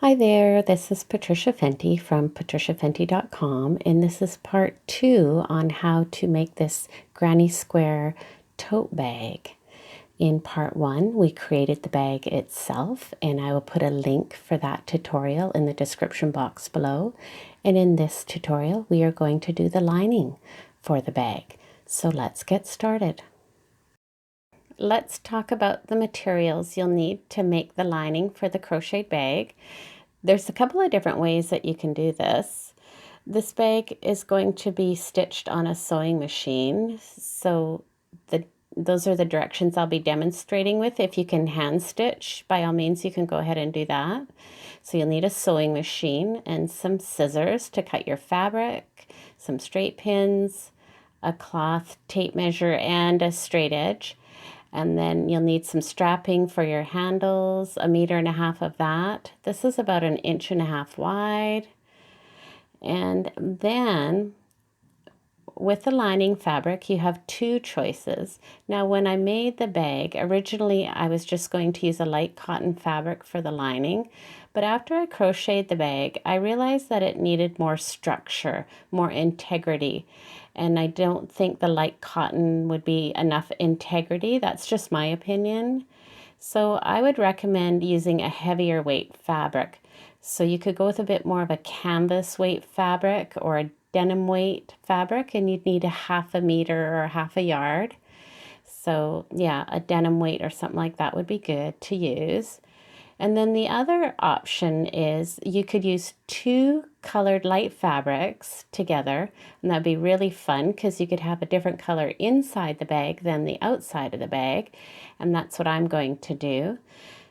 Hi there, this is Patricia Fenty from patriciafenty.com, and this is part 2 on how to make this Granny Square tote bag. In part 1, we created the bag itself, and I will put a link for that tutorial in the description box below. And in this tutorial, we are going to do the lining for the bag. So let's get started. Let's talk about the materials you'll need to make the lining for the crochet bag. There's a couple of different ways that you can do this. This bag is going to be stitched on a sewing machine, so those are the directions I'll be demonstrating with. If you can hand stitch, by all means you can go ahead and do that. So you'll need a sewing machine and some scissors to cut your fabric, some straight pins, a cloth tape measure, and a straight edge. And then you'll need some strapping for your handles, 1.5 meters of that. This is about 1.5 inches wide. And then with the lining fabric, you have 2 choices. Now, when I made the bag, originally I was just going to use a light cotton fabric for the lining. But after I crocheted the bag, I realized that it needed more structure, more integrity. And I don't think the light cotton would be enough integrity. That's just my opinion. So I would recommend using a heavier weight fabric. So you could go with a bit more of a canvas weight fabric or a denim weight fabric, and you'd need 1/2 meter or 1/2 yard. So yeah, a denim weight or something like that would be good to use. And then the other option is you could use 2 colored light fabrics together, and that'd be really fun because you could have a different color inside the bag than the outside of the bag, and that's what I'm going to do.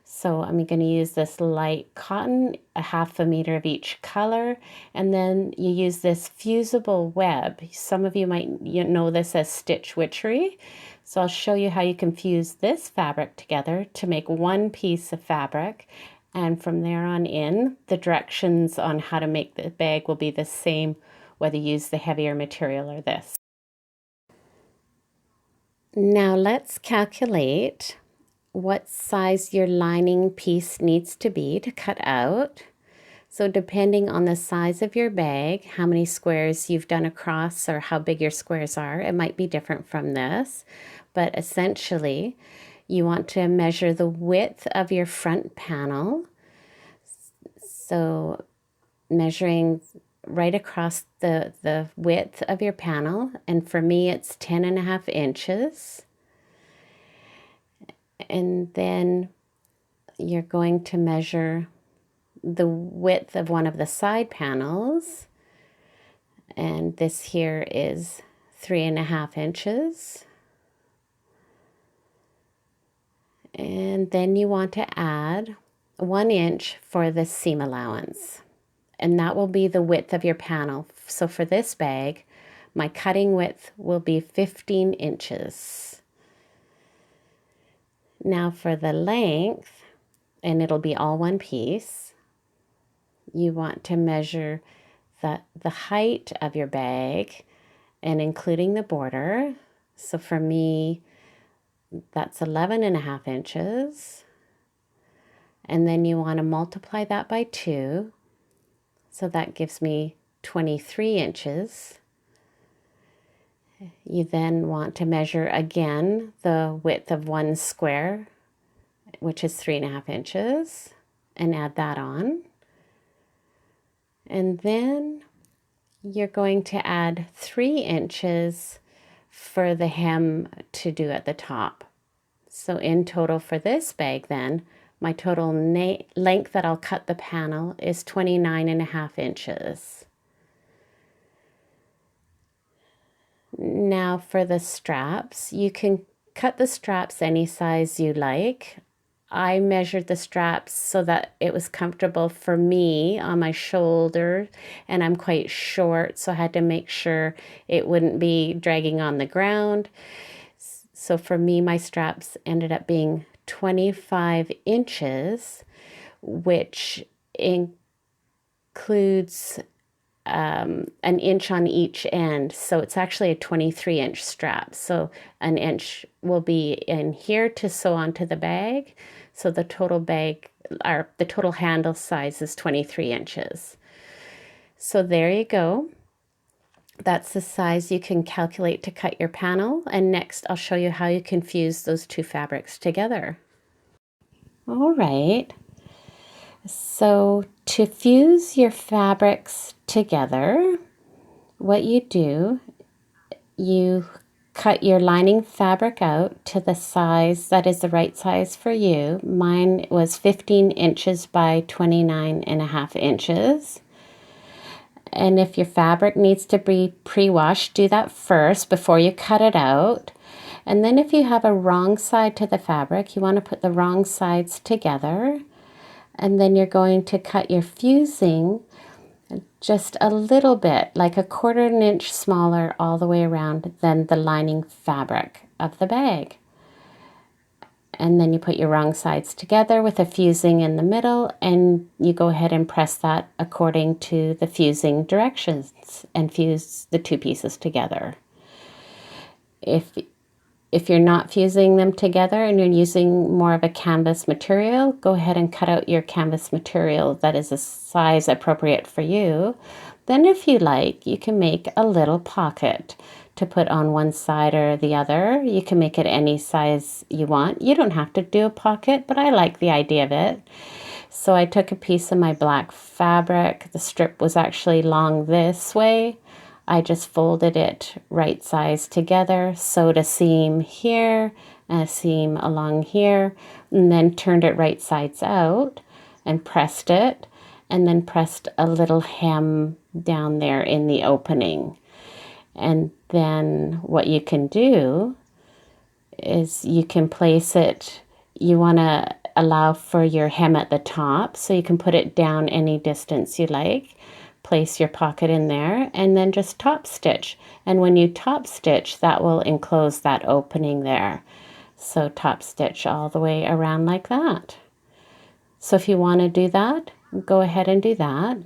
So I'm going to use this light cotton, 1/2 meter of each color, and then you use this fusible web. Some of you might know this as stitch witchery. So I'll show you how you can fuse this fabric together to make one piece of fabric. And from there on in, the directions on how to make the bag will be the same whether you use the heavier material or this. Now let's calculate what size your lining piece needs to be to cut out. So depending on the size of your bag, how many squares you've done across or how big your squares are, it might be different from this. But essentially, you want to measure the width of your front panel. So measuring right across the width of your panel, and for me it's 10.5 inches. And then you're going to measure the width of one of the side panels, and this here is 3.5 inches. And then you want to add 1 inch for the seam allowance, and that will be the width of your panel. So for this bag, my cutting width will be 15 inches. Now for the length, and it'll be all one piece, you want to measure the height of your bag and including the border. So for me, that's 11.5 inches. And then you want to multiply that by 2. So that gives me 23 inches. You then want to measure again the width of one square, which is 3.5 inches, and add that on. And then you're going to add 3 inches for the hem to do at the top. So in total for this bag then, my total length that I'll cut the panel is 29.5 inches. Now for the straps, you can cut the straps any size you like. I measured the straps so that it was comfortable for me on my shoulder, and I'm quite short, so I had to make sure it wouldn't be dragging on the ground. So for me, my straps ended up being 25 inches, which includes an inch on each end. So it's actually a 23-inch strap. So an inch will be in here to sew onto the bag. So the total bag, or the total handle size is 23 inches. So there you go. That's the size you can calculate to cut your panel. And next I'll show you how you can fuse those two fabrics together. All right. So to fuse your fabrics together, what you do, you cut your lining fabric out to the size that is the right size for you. Mine was 15 inches by 29.5 inches. And if your fabric needs to be pre-washed, do that first before you cut it out. And then if you have a wrong side to the fabric, you want to put the wrong sides together. And then you're going to cut your fusing just a little bit, like a 1/4 inch smaller all the way around than the lining fabric of the bag. And then you put your wrong sides together with a fusing in the middle, and you go ahead and press that according to the fusing directions and fuse the two pieces together. If you're not fusing them together and you're using more of a canvas material, go ahead and cut out your canvas material that is a size appropriate for you. Then if you like, you can make a little pocket to put on one side or the other. You can make it any size you want. You don't have to do a pocket, but I like the idea of it. So I took a piece of my black fabric. The strip was actually long this way. I just folded it right size together, sewed a seam here and a seam along here, and then turned it right sides out and pressed it, and then pressed a little hem down there in the opening. And then what you can do is you can place it, you want to allow for your hem at the top, so you can put it down any distance you like. Place your pocket in there and then just top stitch. And when you top stitch, that will enclose that opening there. So top stitch all the way around like that. So if you want to do that, go ahead and do that.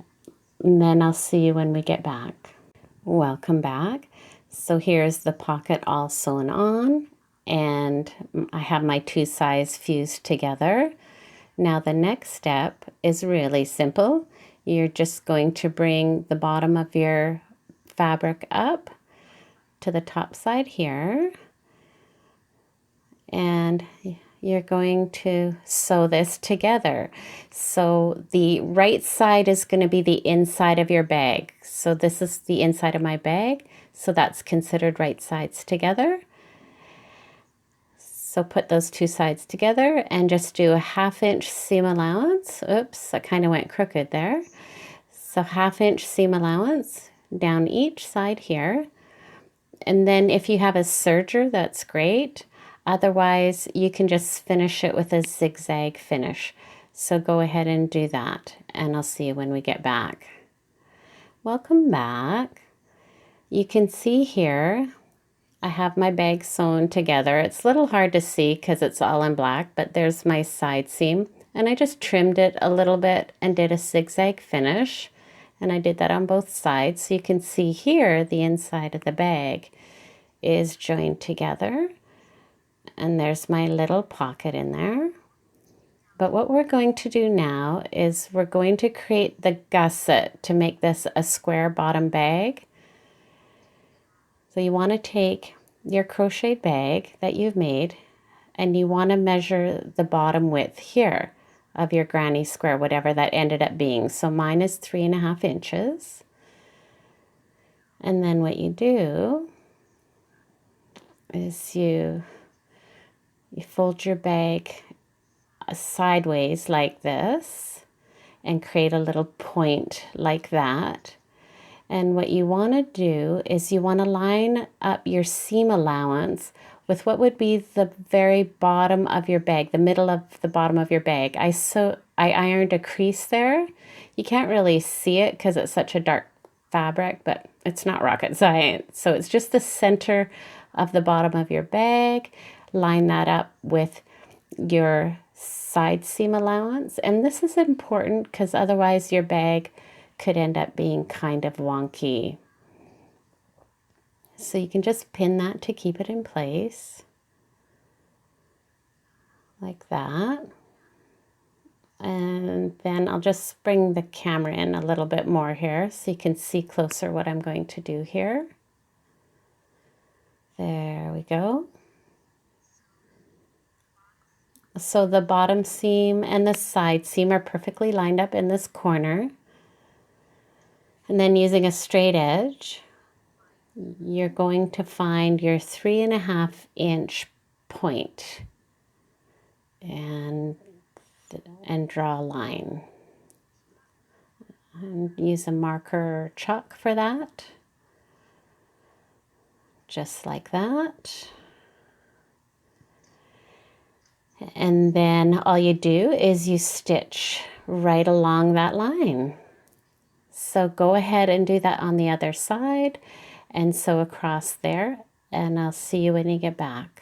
And then I'll see you when we get back. Welcome back. So here's the pocket all sewn on, and I have my two sides fused together. Now the next step is really simple. You're just going to bring the bottom of your fabric up to the top side here, and you're going to sew this together. So the right side is going to be the inside of your bag. So this is the inside of my bag, so that's considered right sides together. So put those two sides together and just do a 1/2 inch seam allowance. Oops, I kind of went crooked there. So 1/2 inch seam allowance down each side here. And then if you have a serger, that's great. Otherwise, you can just finish it with a zigzag finish. So go ahead and do that, and I'll see you when we get back. Welcome back. You can see here, I have my bag sewn together. It's a little hard to see because it's all in black, but there's my side seam. And I just trimmed it a little bit and did a zigzag finish. And I did that on both sides. So you can see here, the inside of the bag is joined together. And there's my little pocket in there. But what we're going to do now is we're going to create the gusset to make this a square bottom bag. So you want to take your crochet bag that you've made, and you want to measure the bottom width here of your granny square, whatever that ended up being. So mine is 3.5 inches. And then what you do is you fold your bag sideways like this and create a little point like that. And what you want to do is you want to line up your seam allowance with what would be the very bottom of your bag, the middle of the bottom of your bag. I ironed a crease there. You can't really see it because it's such a dark fabric, but it's not rocket science. So it's just the center of the bottom of your bag. Line that up with your side seam allowance. And this is important because otherwise your bag could end up being kind of wonky. So you can just pin that to keep it in place, like that. And then I'll just bring the camera in a little bit more here so you can see closer what I'm going to do here. There we go. So the bottom seam and the side seam are perfectly lined up in this corner. And then using a straight edge, you're going to find your 3.5 inch point and draw a line. And use a marker chalk for that. Just like that. And then all you do is you stitch right along that line. So go ahead and do that on the other side and sew across there, and I'll see you when you get back.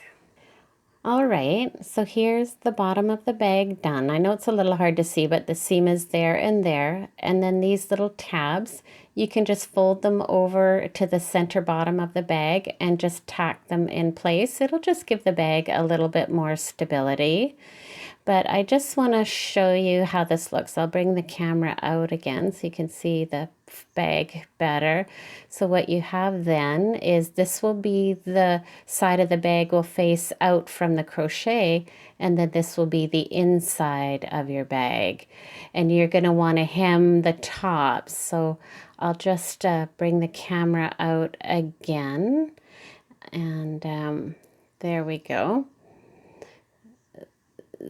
All right, so here's the bottom of the bag done. I know it's a little hard to see, but the seam is there, and then these little tabs, you can just fold them over to the center bottom of the bag and just tack them in place. It'll just give the bag a little bit more stability. But I just want to show you how this looks. I'll bring the camera out again so you can see the bag better. So what you have then is this will be the side of the bag will face out from the crochet, and then this will be the inside of your bag. And you're going to want to hem the top. So I'll just bring the camera out again. And there we go.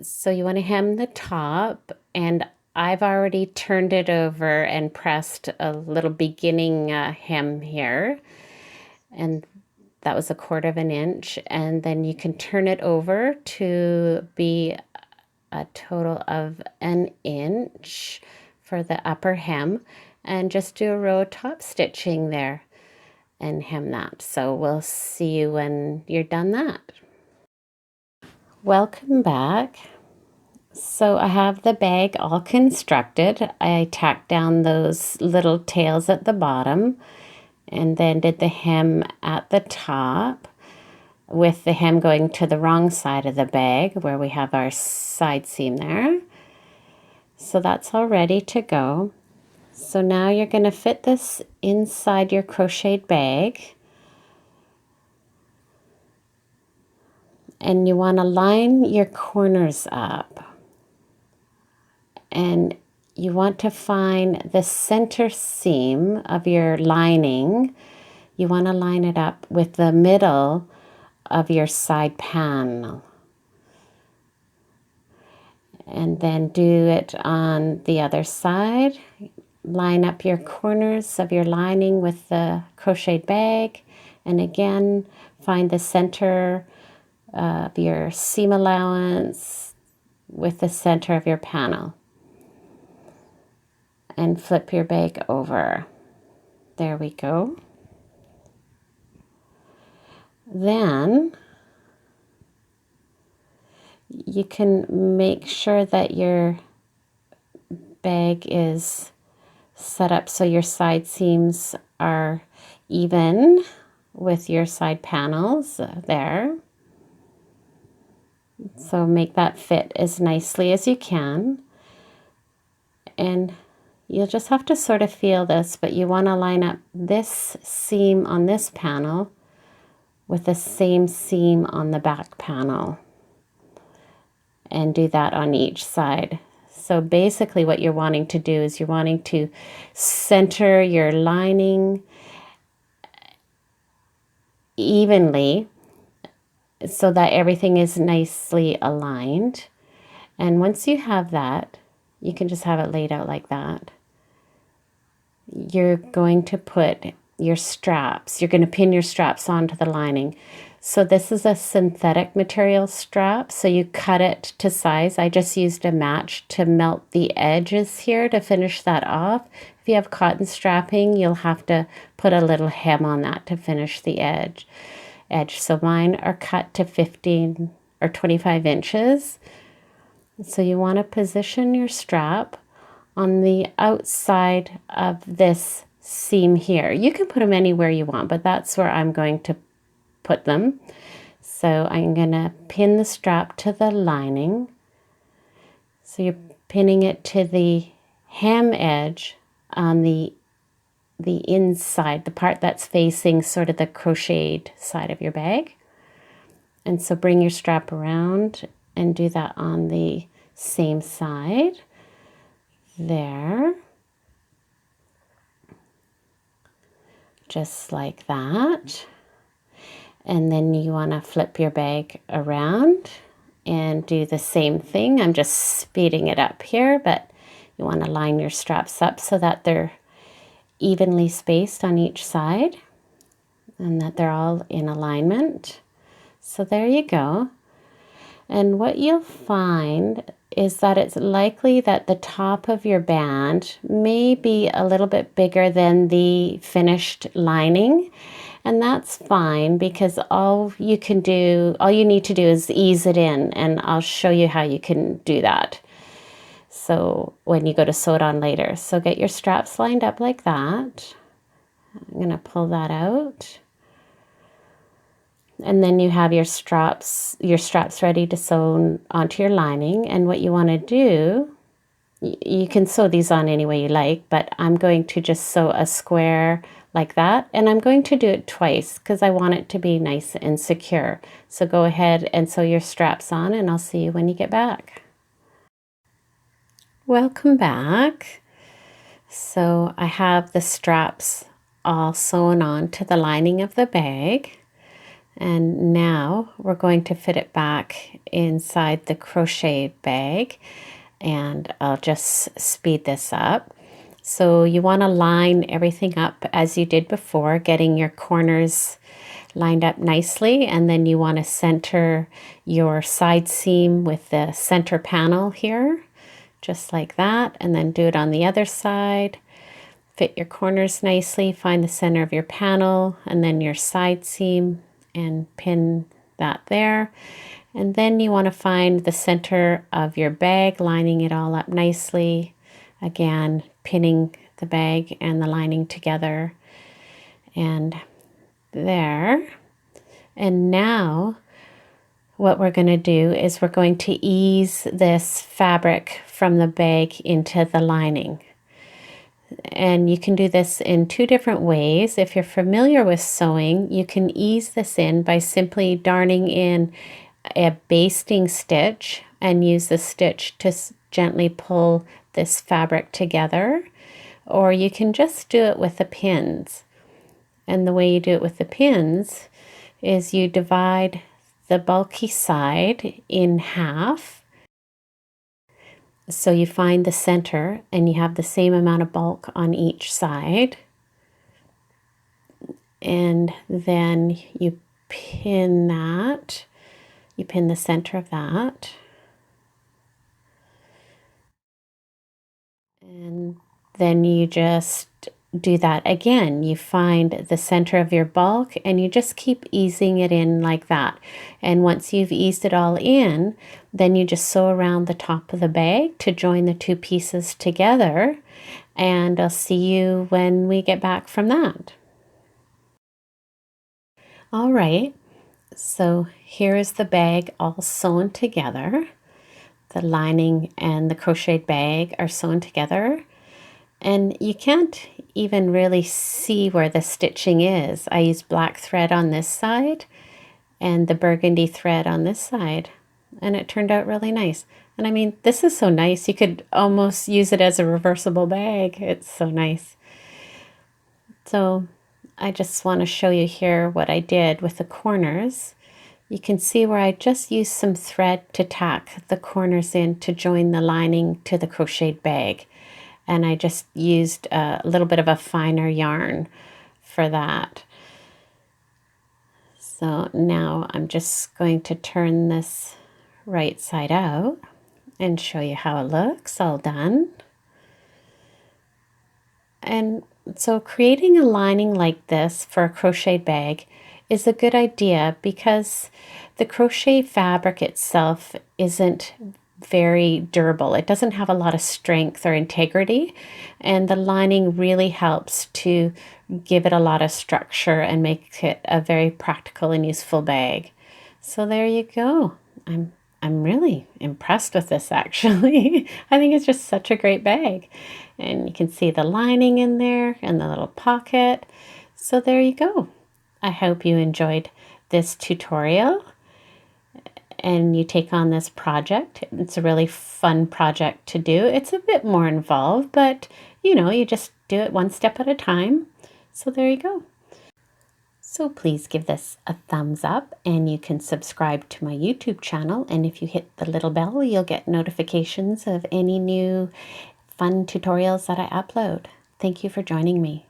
So you want to hem the top, and I've already turned it over and pressed a little beginning hem here, and that was 1/4 inch, and then you can turn it over to be a total of 1 inch for the upper hem, and just do a row of top stitching there and hem that. So we'll see you when you're done that. Welcome back. So I have the bag all constructed. I tacked down those little tails at the bottom and then did the hem at the top with the hem going to the wrong side of the bag where we have our side seam there. So that's all ready to go. So now you're going to fit this inside your crocheted bag. And you want to line your corners up. And you want to find the center seam of your lining. You want to line it up with the middle of your side panel. And then do it on the other side. Line up your corners of your lining with the crocheted bag. And again, find the center of your seam allowance with the center of your panel. And flip your bag over. There we go. Then you can make sure that your bag is set up so your side seams are even with your side panels there. So make that fit as nicely as you can. And you'll just have to sort of feel this, but you want to line up this seam on this panel with the same seam on the back panel. And do that on each side. So basically what you're wanting to do is you're wanting to center your lining evenly so that everything is nicely aligned. And once you have that, you can just have it laid out like that. You're going to put your straps, you're going to pin your straps onto the lining. So this is a synthetic material strap, so you cut it to size. I just used a match to melt the edges here to finish that off. If you have cotton strapping, you'll have to put a little hem on that to finish the edge. So mine are cut to 15 or 25 inches. So you want to position your strap on the outside of this seam here. You can put them anywhere you want, but that's where I'm going to put them. So I'm going to pin the strap to the lining. So you're pinning it to the hem edge on the inside, the part that's facing sort of the crocheted side of your bag. And so bring your strap around and do that on the same side. There. Just like that. And then you want to flip your bag around and do the same thing. I'm just speeding it up here, but you want to line your straps up so that they're evenly spaced on each side and that they're all in alignment. So there you go. And what you'll find is that it's likely that the top of your band may be a little bit bigger than the finished lining. And that's fine, because all you need to do is ease it in, and I'll show you how you can do that. So when you go to sew it on later. So get your straps lined up like that. I'm going to pull that out. And then you have your straps ready to sew onto your lining. And what you want to do, you can sew these on any way you like, but I'm going to just sew a square like that. And I'm going to do it twice because I want it to be nice and secure. So go ahead and sew your straps on, and I'll see you when you get back. Welcome back. So I have the straps all sewn on to the lining of the bag. And now we're going to fit it back inside the crochet bag, and I'll just speed this up. So you want to line everything up as you did before, getting your corners lined up nicely, and then you want to center your side seam with the center panel here, just like that, and then do it on the other side. Fit your corners nicely, find the center of your panel and then your side seam, and pin that there. And then you want to find the center of your bag, lining it all up nicely. Again, pinning the bag and the lining together. And there. And now what we're going to do is we're going to ease this fabric from the bag into the lining. And you can do this in two different ways. If you're familiar with sewing, you can ease this in by simply darning in a basting stitch and use the stitch to gently pull this fabric together. Or you can just do it with the pins. And the way you do it with the pins is you divide the bulky side in half. So you find the center and you have the same amount of bulk on each side. And then you pin that. You pin the center of that. And then you just do that again. You find the center of your bulk and you just keep easing it in like that. And once you've eased it all in, then you just sew around the top of the bag to join the two pieces together. And I'll see you when we get back from that. All right, so here is the bag all sewn together. The lining and the crocheted bag are sewn together. And you can't even really see where the stitching is. I used black thread on this side and the burgundy thread on this side, and it turned out really nice. And I mean, this is so nice. You could almost use it as a reversible bag. It's so nice. So I just want to show you here what I did with the corners. You can see where I just used some thread to tack the corners in to join the lining to the crocheted bag. And I just used a little bit of a finer yarn for that. So now I'm just going to turn this right side out and show you how it looks all done. And so creating a lining like this for a crocheted bag is a good idea because the crochet fabric itself isn't very durable. It doesn't have a lot of strength or integrity, and the lining really helps to give it a lot of structure and make it a very practical and useful bag. So there you go. I'm really impressed with this, actually. I think it's just such a great bag. And you can see the lining in there and the little pocket. So there you go. I hope you enjoyed this tutorial and you take on this project. It's a really fun project to do. It's a bit more involved, but you just do it one step at a time. So there you go. So please give this a thumbs up, and you can subscribe to my YouTube channel. And if you hit the little bell, you'll get notifications of any new fun tutorials that I upload. Thank you for joining me.